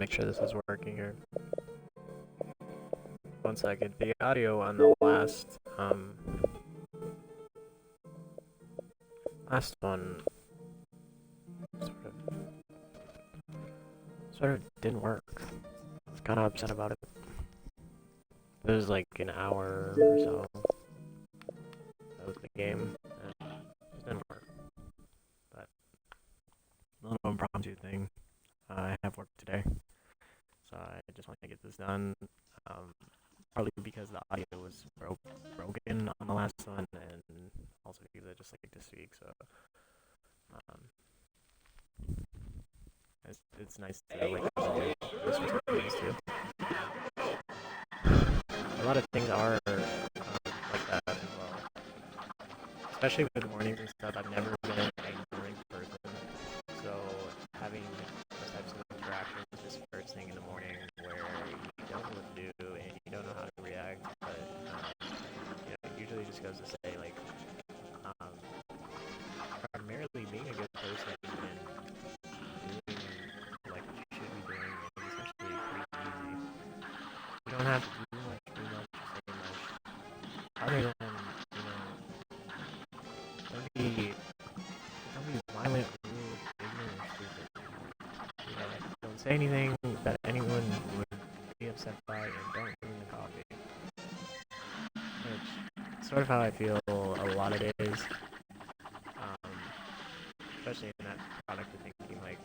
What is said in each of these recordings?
make sure this is working here. One second. The audio on the last one sort of didn't work. I was kind of upset about it. It was like an hour or so. That was the game. And it just didn't work. But a little impromptu thing. I have work today, so I just want to get this done. Partly because the audio was broken on the last one, and also because I just like to speak. So it's nice to like do this with things too. A lot of things are like that as well, especially with mornings and stuff. I've never been a morning person, so having those types of interactions just first thing in the morning where you don't know what to do and you don't know how to react, but it usually just goes to say like primarily being a good person and doing like what you should be doing is essentially pretty easy. You don't have to do much, say much, other than don't be violent, rude, ignorant, or stupid. Don't say anything that anyone would be upset by, and don't ruin the coffee. Which sort of how I feel a lot of days, especially in that product of thinking, like,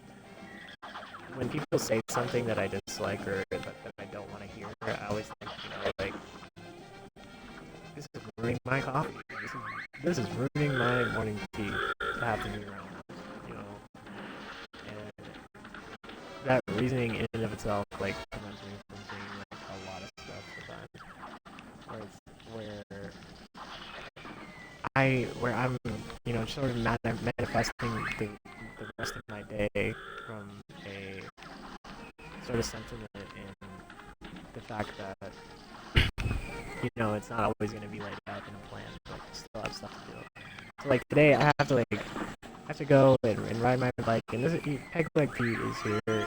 when people say something that I dislike or that I don't want to hear, I always think, like, this is ruining my coffee. This is ruining my morning tea to have to be around, And that reasoning in and of itself, like, prevents me from saying, like, a lot of stuff sometimes. Where I'm, sort of manifesting the rest of my day from a sort of sentiment in the fact that, it's not always going to be laid out in a plan, but I still have stuff to do. So, like, today I have to go and ride my bike, and Peg Leg Pete is here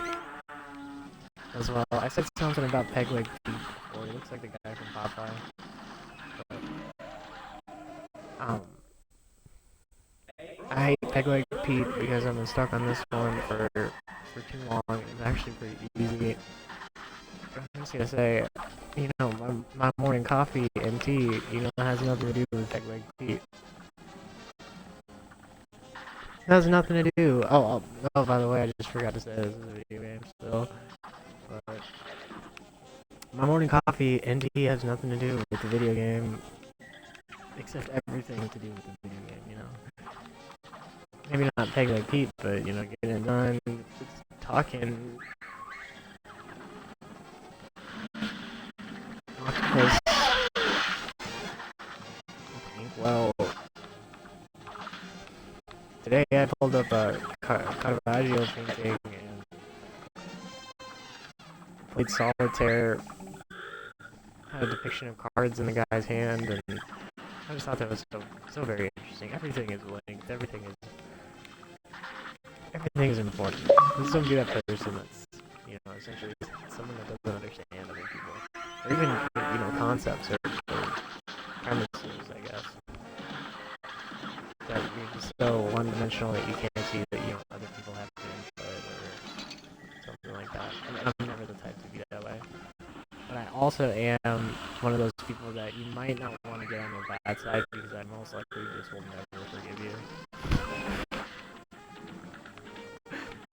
as well. I said something about Peg Leg Pete before. He looks like the guy from Popeye. But, I hate Peg Leg Pete because I'm stuck on this one for too long. It's actually pretty easy. I'm just gonna say, my morning coffee and tea, has nothing to do with Peg Leg Pete. It has nothing to do. Oh, by the way, I just forgot to say this is a video game still. But my morning coffee and tea has nothing to do with the video game, except everything to do with the video game, Maybe not Peg Leg Pete, but, getting it done, talking. Octopus. Okay, well, today I pulled up a Caravaggio painting and played solitaire. Had a depiction of cards in the guy's hand, and I just thought that was so very interesting. Everything is linked. Everything is important. Please don't be that person that's, essentially someone that doesn't understand other people, or even concepts or premises, I guess. That you're just so one-dimensional that you can't see that other people have to input or something like that. I'm never the type to be that way. But I also am one of those people that you might not want to get on the bad side because I most likely just will never forgive you.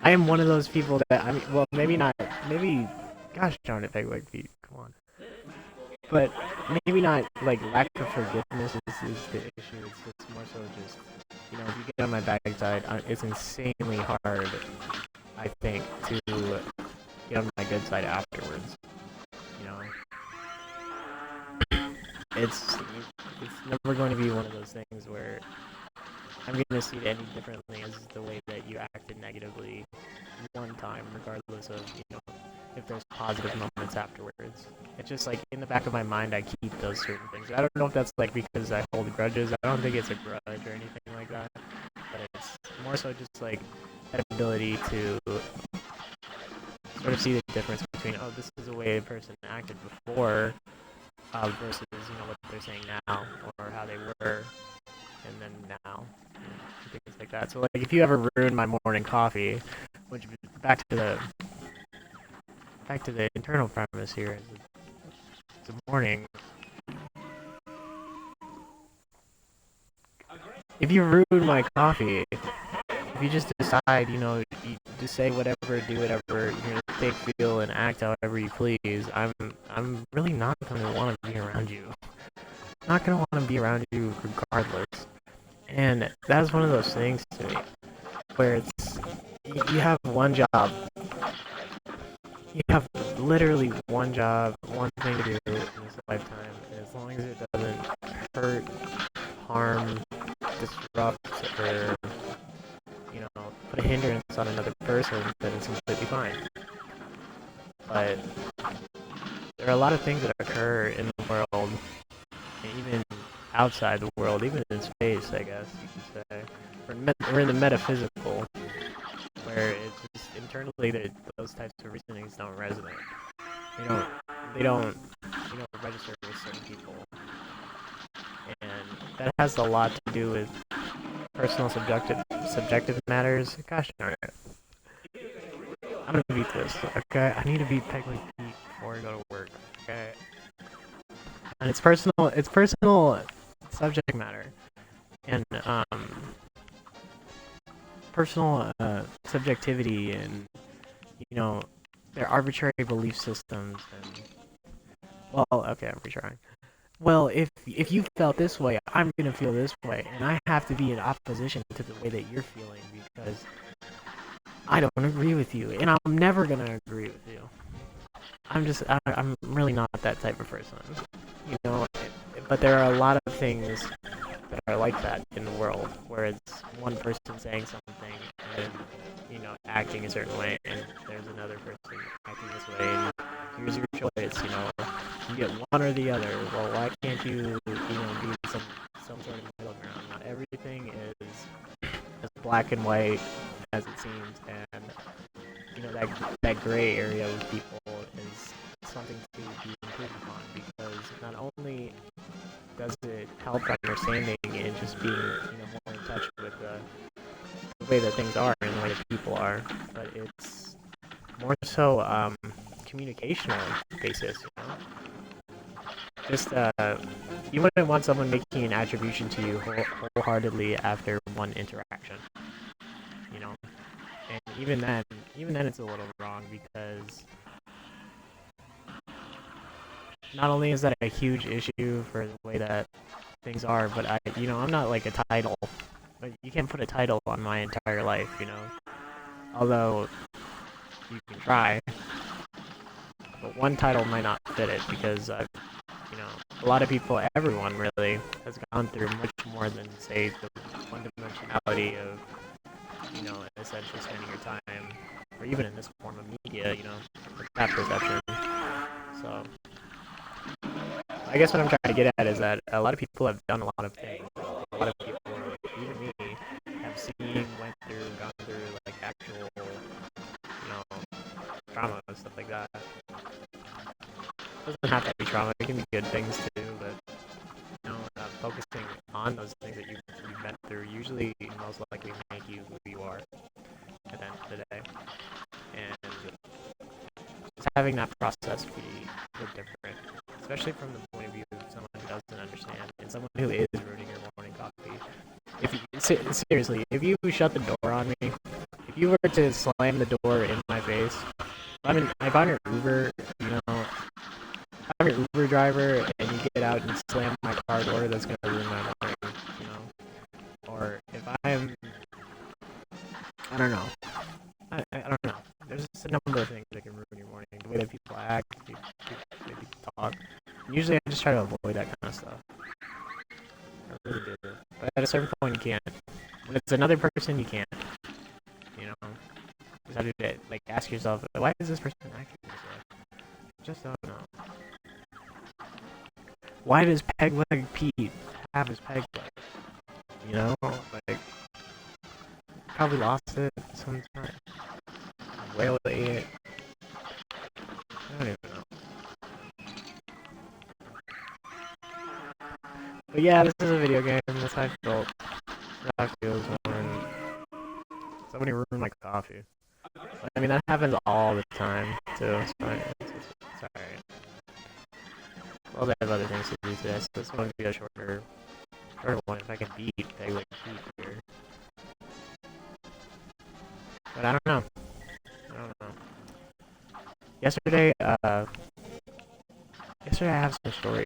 I am one of those people that, maybe, gosh darn it, Peg Leg Pete, come on. But maybe not, like, lack of forgiveness is the issue. It's more so just, if you get on my bad side, it's insanely hard, I think, to get on my good side afterwards. It's never going to be one of those things where I'm going to see it any differently as the way that you acted negatively one time, regardless of, if there's positive moments afterwards. It's just like in the back of my mind, I keep those certain things. I don't know if that's like because I hold grudges. I don't think it's a grudge or anything like that. But it's more so just like that ability to sort of see the difference between, oh, this is the way a person acted before, versus, what they're saying now, or how they were, and then now, things like that. So, like, if you ever ruin my morning coffee, which, back to the internal premise here, is the morning. If you ruin my coffee, if you just decide, you just say whatever, do whatever, you're gonna think, feel, and act however you please, I'm really not gonna want to be around you. Not gonna want to be around you regardless. And that's one of those things to me, where it's you have one job. You have literally one job, one thing to do in this lifetime, and as long as it doesn't hurt, harm, disrupt, or put a hindrance on another person, then it's completely fine. But there are a lot of things that occur in the world, and even outside the world, even in space, I guess you could say, or in the metaphysical, where it's just internally those types of reasonings don't resonate. They don't register with certain people, and that has a lot to do with personal subjective matters. Gosh darn it. I'm gonna beat this, okay? I need to beat Peg Pete before I go to work, okay? And it's personal subject matter. And, personal, subjectivity and, their arbitrary belief systems and... Well, okay, I'm retrying. Well, if you felt this way, I'm gonna feel this way, and I have to be in opposition to the way that you're feeling because I don't agree with you, and I'm never gonna agree with you. I'm really not that type of person, but there are a lot of things that are like that in the world, where it's one person saying something and, acting a certain way, and there's another person acting this way, and here's your choice, you get one or the other. Well, why can't you, be some sort of middle ground? Not everything is as black and white as it seems, and, that gray area with people is something to be improved upon, because not only does it help understanding and just being, more in touch with the way that things are and the way that people are, but it's more so communicational basis. Just you wouldn't want someone making an attribution to you wholeheartedly after one interaction, and even then it's a little wrong, because not only is that a huge issue for the way that things are, but I'm not like a title. But you can't put a title on my entire life, Although you can try, but one title might not fit it, because a lot of people, everyone really, has gone through much more than, say, the one-dimensionality of, essentially spending your time, or even in this form of media, that perception. So, I guess what I'm trying to get at is that a lot of people have done a lot of things. A lot of people, even me, have seen, went through, gone through, like, actual, trauma and stuff like that. It doesn't have to be trauma. It can be good things too, but focusing on those things that you've been through usually most likely make you who you are at the end of the day. And just having that process be a bit different, especially from the point of view of someone who doesn't understand and someone who is ruining your morning coffee. Seriously, if you shut the door on me, if you were to slam the door in my face, if I'm your Uber, I'm your Uber driver, and you get out and slam my car door, that's gonna ruin my morning, Or if I'm, I don't know. I don't know. There's just a number of things that can ruin your morning. The way that people act, the way people talk. Usually I just try to avoid that kind of stuff. I really do. But at a certain point, you can't. When it's another person, you can't. Just have to, like, ask yourself, why is this person acting this way? Just don't know. Why does Peg Leg Pete have his peg leg? Like, probably lost it sometime. Whale ate it. But yeah, this is a video game. That's how I felt. That's how it feels when somebody ruined my coffee. I mean, that happens all the time, too. It's fine. It's alright. Well, I have other things to do today, so this one would be a shorter one if I can beat Pegleg here. But I don't know. Yesterday, yesterday I have some story.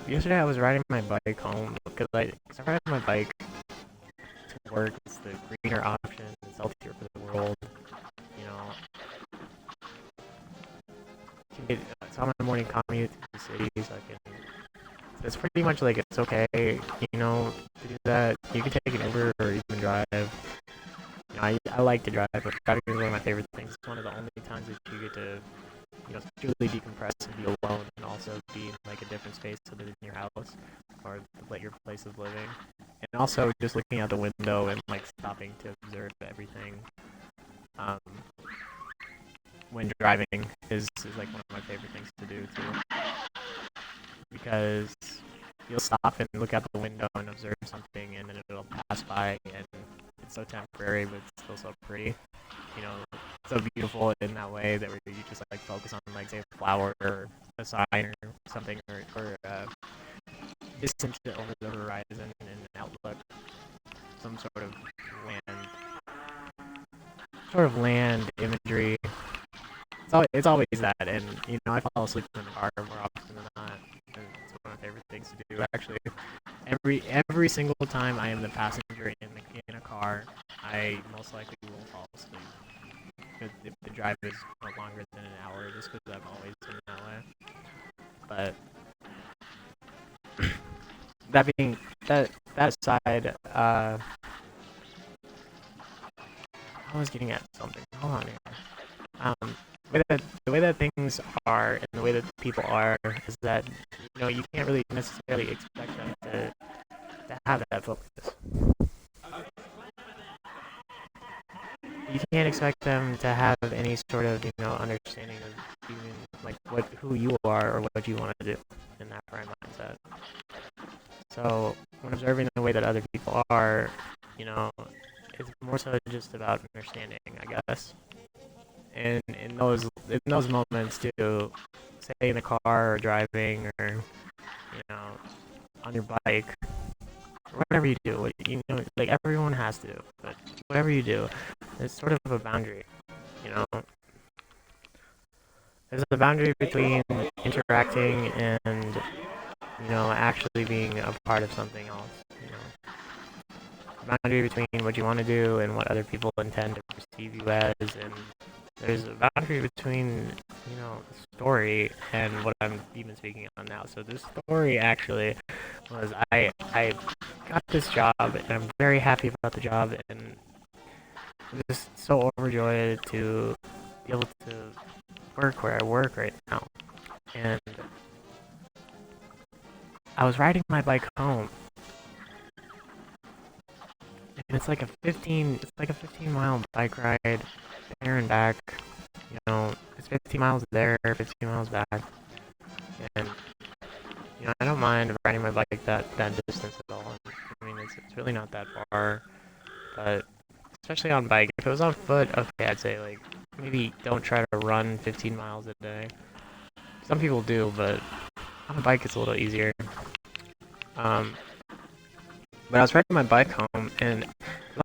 Yesterday I was riding my bike home because I ride my bike to work. It's the greener option. It's healthier for the world. You know, it's on my morning commute to the city, so I can. So it's pretty much like it's okay, you know, to do that. You can take an Uber or even drive. You know, I like to drive, but driving is one of my favorite things. It's one of the only times that you get to, you know, truly decompress and be alone, and also be in like a different space other than your house or like your place of living. And also just looking out the window and like stopping to observe everything. When driving is like one of my favorite things to do too, because you'll stop and look out the window and observe something, and then it'll pass by, and it's so temporary, but it's still so pretty. You know, so beautiful in that way that where you just like focus on like say a flower or a sign or something or distance over the horizon and an outlook, some sort of land imagery. It's always that, and you know I fall asleep in the car more often than not. And it's one of my favorite things to do. Actually, every single time I am the passenger in a car, I most likely will fall asleep. If the drive is no longer than an hour, just because I've always been that way. But that aside, I was getting at something. Hold on here. The way that things are and the way that people are is that you know you can't really necessarily expect them to have that focus. You can't expect them to have any sort of understanding of even like who you are or what you want to do in that right mindset. So when observing the way that other people are, you know, it's more so just about understanding, I guess. And in those moments too, say in the car or driving or on your bike, or whatever you do, like everyone has to, but whatever you do, there's sort of a boundary, you know. There's a boundary between interacting and actually being a part of something else. Boundary between what you want to do and what other people intend to perceive you as, and there's a boundary between the story and what I'm even speaking on now. So this story actually was I got this job and I'm very happy about the job, and I'm just so overjoyed to be able to work where I work right now. And I was riding my bike home, and it's like a 15-mile bike ride there and back. It's 15 miles there, 15 miles back, and I don't mind riding my bike that distance at all. I mean, it's really not that far, but especially on bike. If it was on foot, okay, I'd say like maybe don't try to run 15 miles a day. Some people do, but on a bike it's a little easier. But I was riding my bike home, and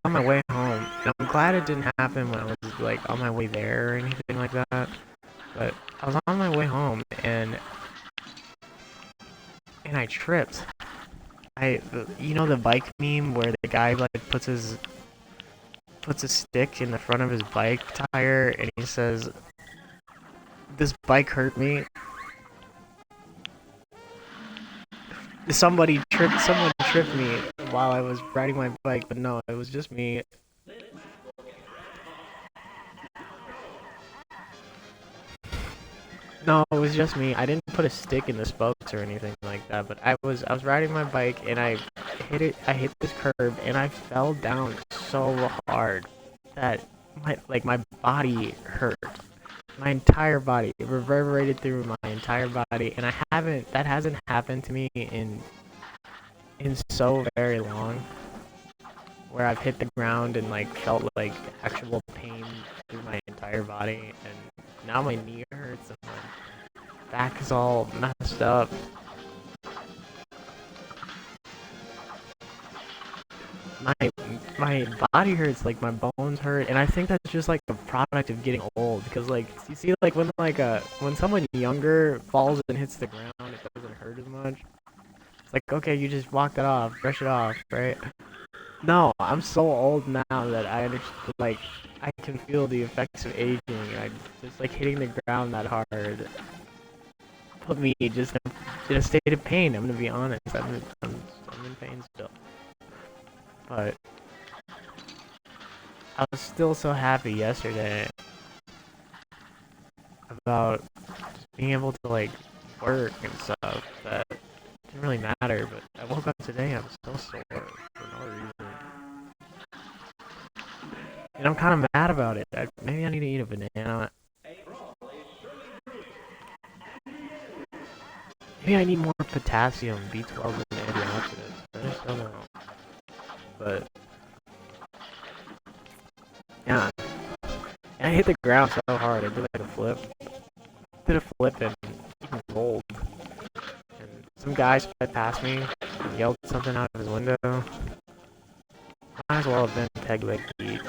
on my way home, and I'm glad it didn't happen when I was like on my way there or anything like that. But I was on my way home, and I tripped. The bike meme where the guy like puts a stick in the front of his bike tire, and he says, "This bike hurt me." Someone tripped me while I was riding my bike, but no, it was just me. No, it was just me. I didn't put a stick in the spokes or anything like that, but I was riding my bike and I hit this curb and I fell down so hard that my body hurt. My entire body. It reverberated through my entire body, and that hasn't happened to me in so very long where I've hit the ground and like felt like actual pain through my entire body, and now my knee hurts and my back is all messed up. My body hurts, like my bones hurt, and I think that's just like a product of getting old. Because like you see, like when someone younger falls and hits the ground, it doesn't hurt as much. It's like, okay, you just walk that off, brush it off, right? No, I'm so old now that I understand, like I can feel the effects of aging. I just like hitting the ground that hard put me just in a state of pain. I'm gonna be honest. I'm in pain still, but I was still so happy yesterday about just being able to like work and stuff that didn't really matter. But I woke up today, I'm so sore for no reason, and I'm kind of mad about it. Maybe I need to eat a banana. Maybe I need more potassium, B12, and antioxidants. I just don't know. But yeah, and I hit the ground so hard. I did like a flip. Did a flip and even rolled. And some guy sped past me and yelled something out of his window. Might as well have been Peg Leg Pete.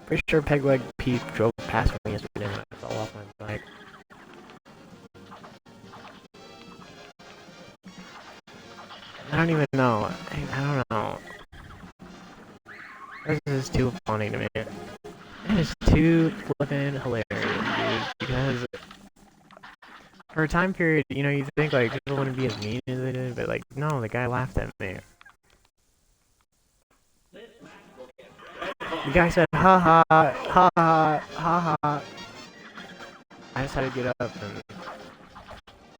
Pretty sure Peg Leg Pete drove past me yesterday when I fell off my bike. I don't even know. I don't know. This is too funny to me. It is too flippin' hilarious, dude. Because for a time period, you know, you think like people wouldn't be as mean as they did, but like, no, the guy laughed at me. The guy said, ha ha, ha ha, ha ha. I just had to get up and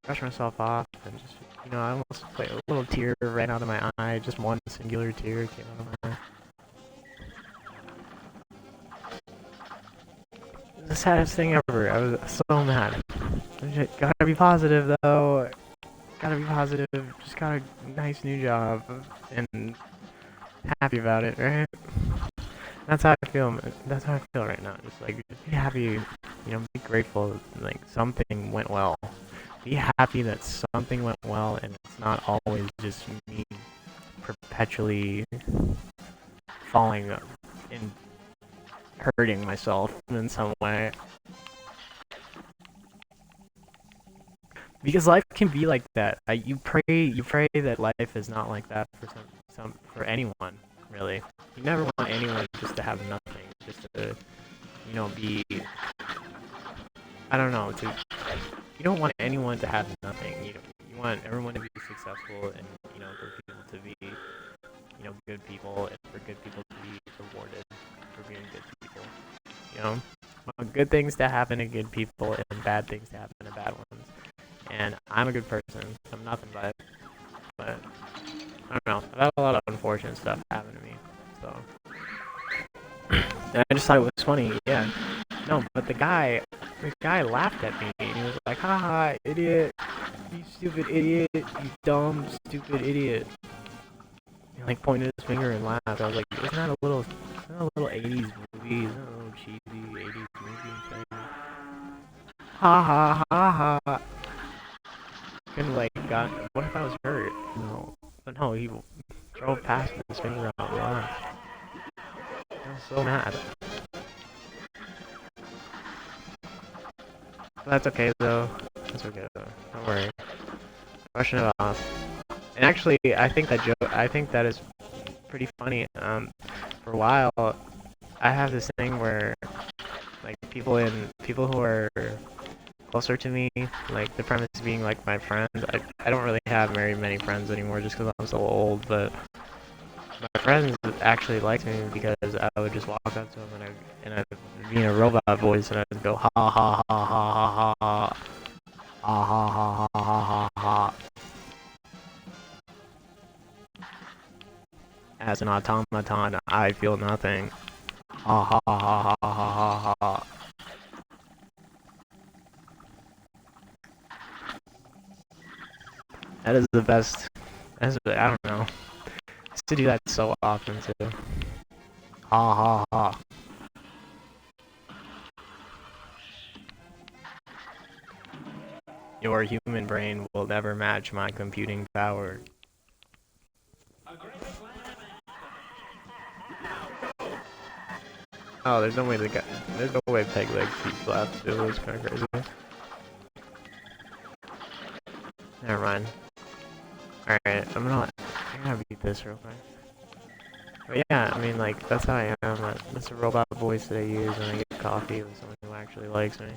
brush myself off and just, you know, I almost, like, a little tear ran out of my eye. Just one singular tear came out of my eye. It was the saddest thing ever. I was so mad. Gotta be positive though. Gotta be positive. Just got a nice new job and happy about it, right? That's how I feel. That's how I feel right now. Just like be happy, you know, be grateful. Like something went well. Be happy that something went well, and it's not always just me perpetually falling and hurting myself in some way. Because life can be like that. You pray that life is not like that for anyone, really. You never want anyone just to have nothing, just to, you know, be, I don't know, you don't want anyone to have nothing. You want everyone to be successful, and, you know, for people to be, you know, good people, and for good people to be rewarded for being good people. You know, want good things to happen to good people, and bad things to happen to bad ones. And I'm a good person. I'm nothing but I don't know. I've had a lot of unfortunate stuff happen to me, so and I just thought it was funny. Yeah, no, but the guy laughed at me. And he was like, "Haha, idiot! You stupid idiot! You dumb, stupid idiot!" He like pointed his finger and laughed. I was like, "Isn't that a little 80s movie? Isn't that a little cheesy 80s movie thing?" Ha ha ha ha. And like, God, what if I was hurt? No, but no, he drove past with his finger out and laughed. I was so mad. But that's okay though. That's okay though. Don't worry. Brushing it off. And actually, I think that is pretty funny. For a while, I have this thing where, like, people who are closer to me, like the premise being like my friends. I don't really have very many friends anymore just because I'm so old, but my friends actually liked me because I would just walk up to them and I'd be in a robot voice and I'd go ha ha ha ha ha ha ha ha ha ha ha ha ha. As an automaton, I feel nothing. Ha ha ha ha ha ha ha. That is the best. I don't know. I used to do that so often too. Ha ha ha. Your human brain will never match my computing power. Oh, there's no way there's no way Peg Leg Feet left. It was kind of crazy. Never mind. Alright, I'm gonna beat this real quick. But yeah, I mean, like, that's how I am. That's a robot voice that I use when I get coffee with someone who actually likes me.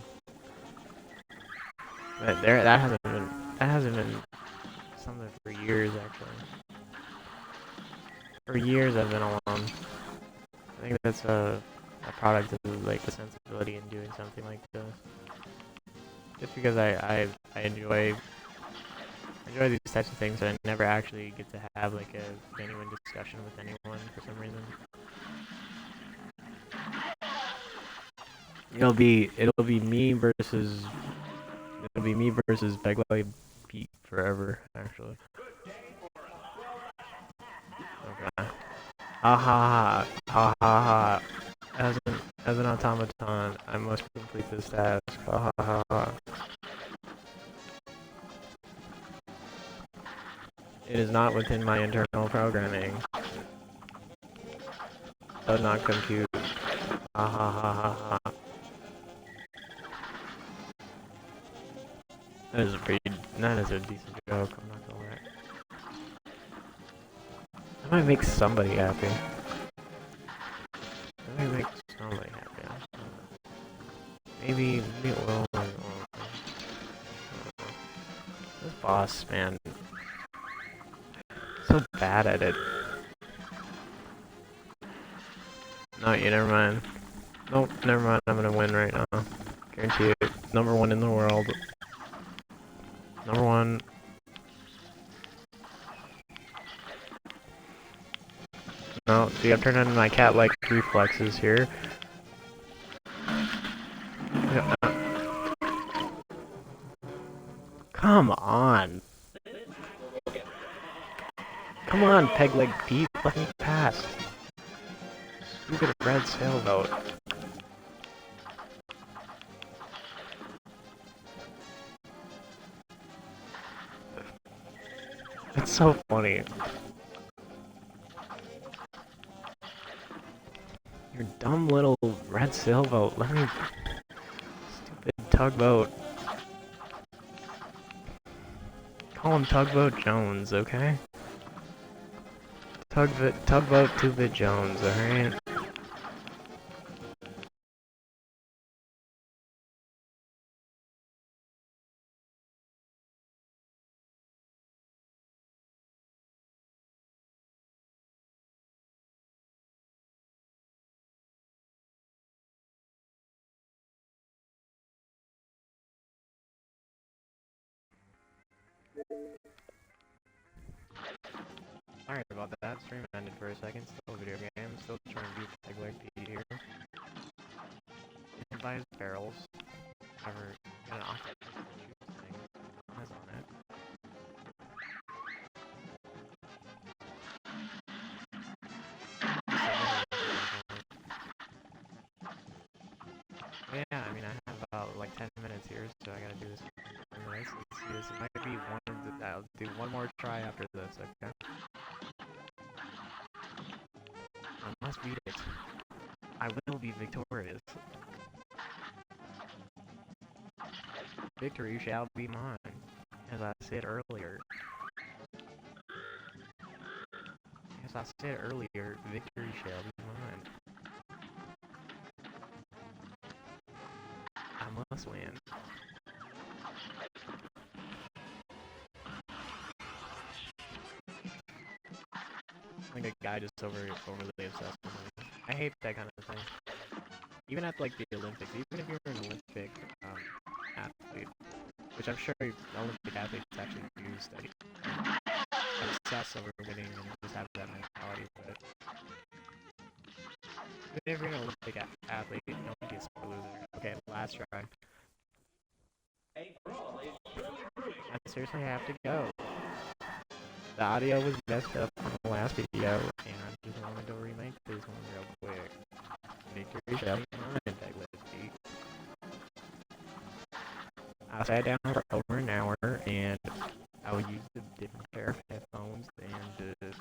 But that hasn't been something for years, actually. For years I've been alone. I think that's a product of, like, the sensibility in doing something like this. Just because I enjoy these types of things, but I never actually get to have, like, a genuine discussion with anyone for some reason. It'll be me versus Peg Leg Pete forever, actually. Okay. Ha ha ha ha ha. As an automaton, I must complete this task. Ha ha ha ha. It is not within my internal programming. Does not compute. Ha ha ha ha ha. That is a decent joke, I'm not gonna lie. That might make somebody happy. That might make somebody happy. Maybe it will. This boss, man. So bad at it. No, you never mind. Nope, never mind. I'm gonna win right now. Guarantee it. #1 in the world. #1. No, see, I've turned on my cat-like reflexes here. Come on. Come on, Peg Leg Pete. Let me pass. Stupid red sailboat. It's so funny. Your dumb little red sailboat. Let me... Stupid tugboat. Call him Tugboat Jones, okay? Tugboat 2-Bit Jones, alright? Sorry about that, stream ended for a second, still a video game, still trying to beat Peg Leg Pete here. And buy his barrels. Never got an octopus thing. That's on it. Yeah, I mean, I have about like 10 minutes here, so I gotta do this in 10 minutes. Let's see this. It might be one of the. I'll do one more try after this, okay? I must beat it. I will be victorious. Victory shall be mine, as I said earlier. As I said earlier, victory shall be mine. I must win. Like a guy just overly obsessed with me. I hate that kind of thing. Even at like the Olympics, even if you're an Olympic athlete, which I'm sure Olympic athletes actually do study, obsess over winning and just have that mentality. But even if you're an Olympic athlete, don't be a sore loser. Okay, last try. I seriously have to go. The audio was messed up on the last video, and I just wanted to remake this one real quick. Victory shall be mine, Techlip. I sat down for over an hour, and I would use the different pair of headphones, and the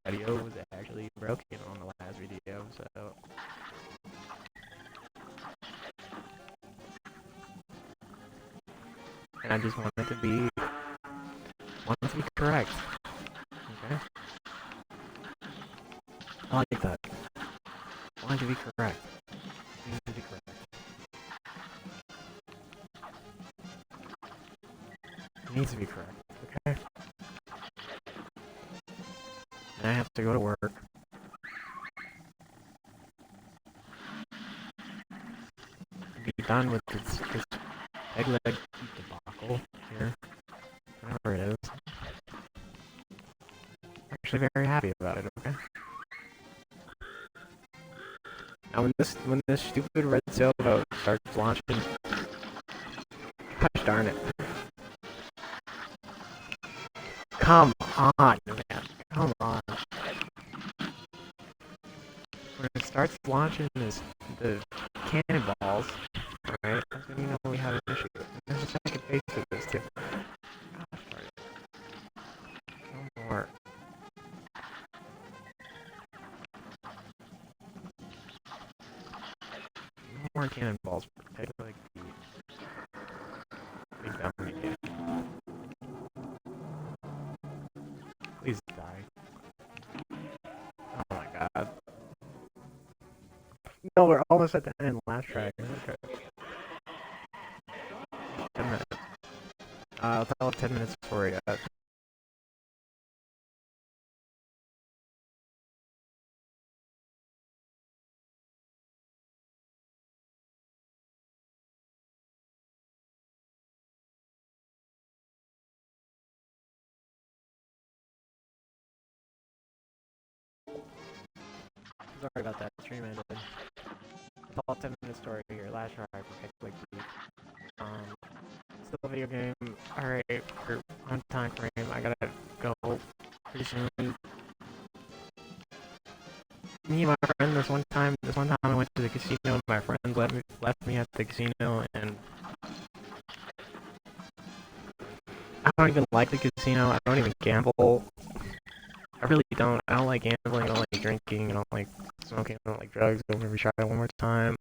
audio was actually broken on the last video, so... And I just want it to be correct. Okay? I like that. I want it to be correct. It needs to be correct. It needs to be correct, okay? And I have to go to work. Be done with this egg leg debacle here. Whatever it is. I'm actually very happy about it, okay? Now when this stupid red sailboat starts launching, gosh darn it. Come on, man. Come on. When it starts launching the cannonballs, right, that's when you know we have an issue. There's a second phase to this too. Gosh darn it. No more. No more cannonballs. Take like the big down again. Please die. Oh my god. No, we're almost at the end. Last track. Okay. 10 minutes. I'll tell a 10 minute story. Sorry about that. Stream ended. I'll tell a 10 minute story here. Last try for Pick Beat. Still a video game. Alright, we're on time frame. I gotta go pretty soon. Me and my friend, this one time I went to the casino and my friends left me at the casino, and I don't even like the casino. I don't even gamble. I really don't. I don't like gambling. I don't like drinking. I don't like smoking. I don't like drugs. I'll never try it one more time.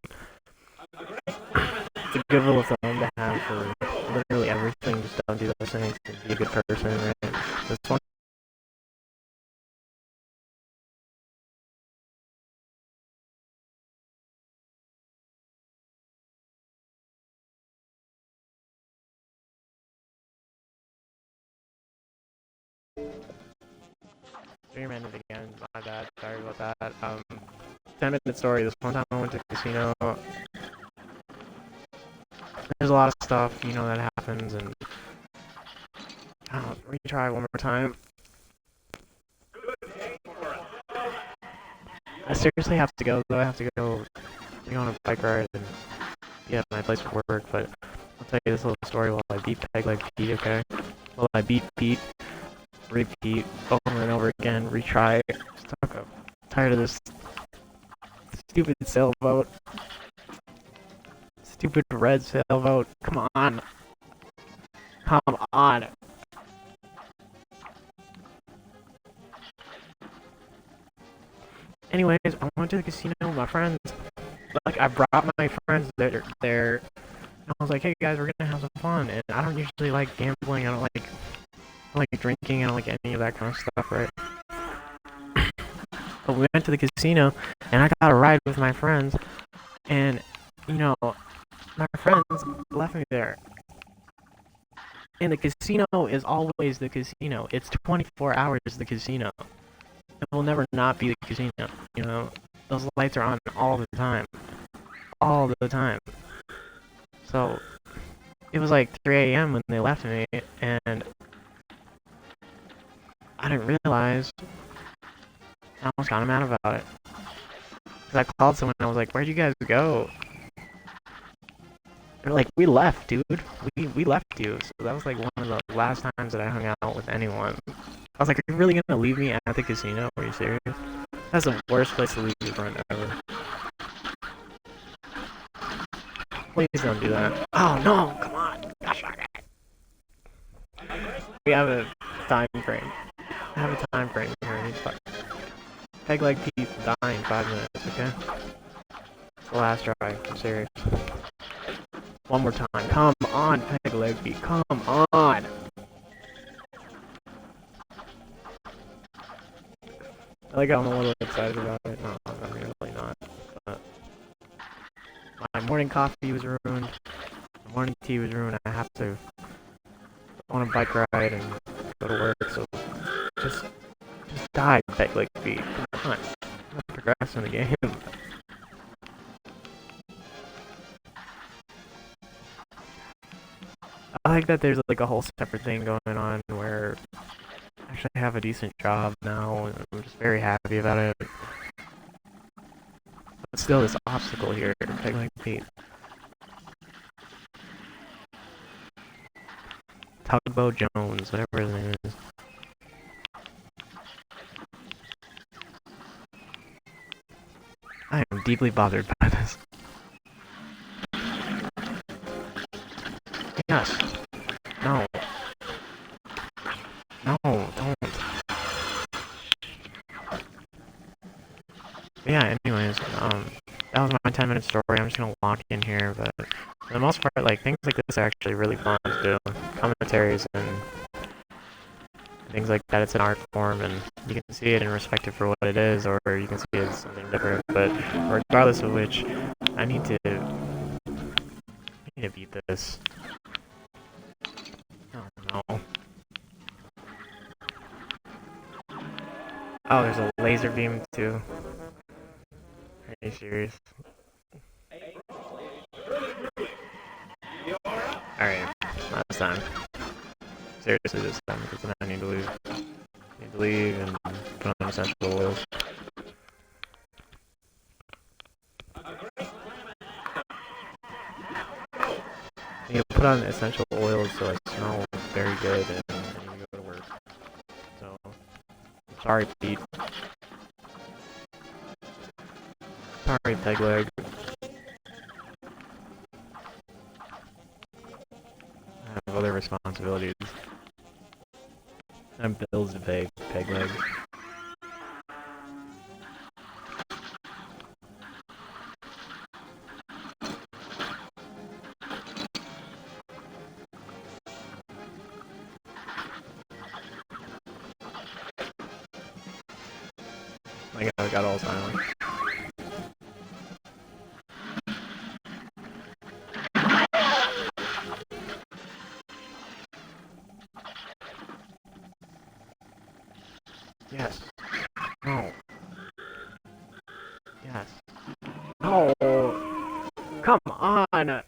It's a good rule of thumb to have for literally everything. Just don't do those things and be a good person, right? This one. Stream ended again. My bad. Sorry about that. 10-minute story. This one time I went to the casino. There's a lot of stuff, you know, that happens, and I'll retry one more time. I seriously have to go, though. I have to go on a bike ride and be at my place for work, but I'll tell you this little story while I beat Peg like Pete, okay? While I beat Pete, repeat, over and over again, retry. I'm tired of this stupid sailboat. Stupid red sailboat. Come on. Come on. Anyways, I went to the casino with my friends. Like, I brought my friends there. And I was like, hey guys, we're gonna have some fun. And I don't usually like gambling. I don't like drinking. I don't like any of that kind of stuff, right? But we went to the casino, and I got a ride with my friends. And, you know, my friends left me there. And the casino is always the casino. It's 24 hours the casino. It will never not be the casino, you know? Those lights are on all the time. All the time. So, it was like 3 a.m. when they left me, and I didn't realize. I was kind of mad about it. Because I called someone and I was like, where'd you guys go? They're like, we left, dude. We left you. So that was like one of the last times that I hung out with anyone. I was like, are you really gonna leave me at the casino? Are you serious? That's the worst place to leave your friend ever. Please don't do that. Oh no, come on. Gosh, we have a time frame. I have a time frame here. Peg leg Pete die in 5 minutes, okay? It's the last try. I'm serious. One more time. Come on, peg leg Pete. Come on. I like how I'm a little excited about it. No, I'm really not. But my morning coffee was ruined. My morning tea was ruined. I have to go on a bike ride and go to work. So just die, peg leg Pete. Come on. I'm not progressing the game. I like that there's like a whole separate thing going on where I actually have a decent job now, and I'm just very happy about it. But still, this obstacle here, peg leg Pete. Tugboat Jones, whatever his name is. I am deeply bothered by this. Yes. No. No, don't. But yeah, anyways, that was my 10-minute story. I'm just gonna walk in here, but for the most part, like, things like this are actually really fun to do. Commentaries and things like that, it's an art form, and you can see it and respect it for what it is, or you can see it as something different, but regardless of which, I need to beat this. Oh no. Oh, there's a laser beam too. Are you serious? Alright, last time. Seriously this time, because then I need to leave. Need to leave and put on essential oils. I need to put on essential oils so I smell very good and I need to go to work. So, sorry Pete. Sorry peg leg. I have other responsibilities. I have bills to pay, peg leg. My god, I got all silent. Yes. No. Yes. No. Come on.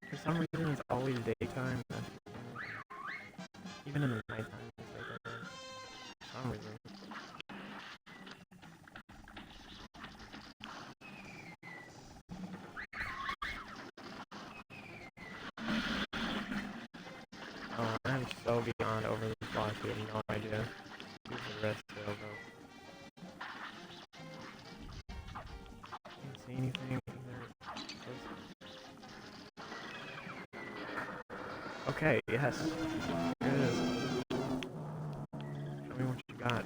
For some reason, it's always daytime. Even in the nighttime, it's daytime. For some reason. Oh, I'm so beyond over this boss, you have no idea. Who's the rest of it? Can't see anything either. Okay, yes. Here it is. Show me what you got.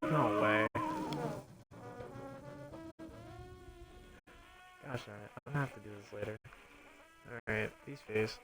No way. Gosh darn it. I'm gonna have to do this later. Alright, peace face.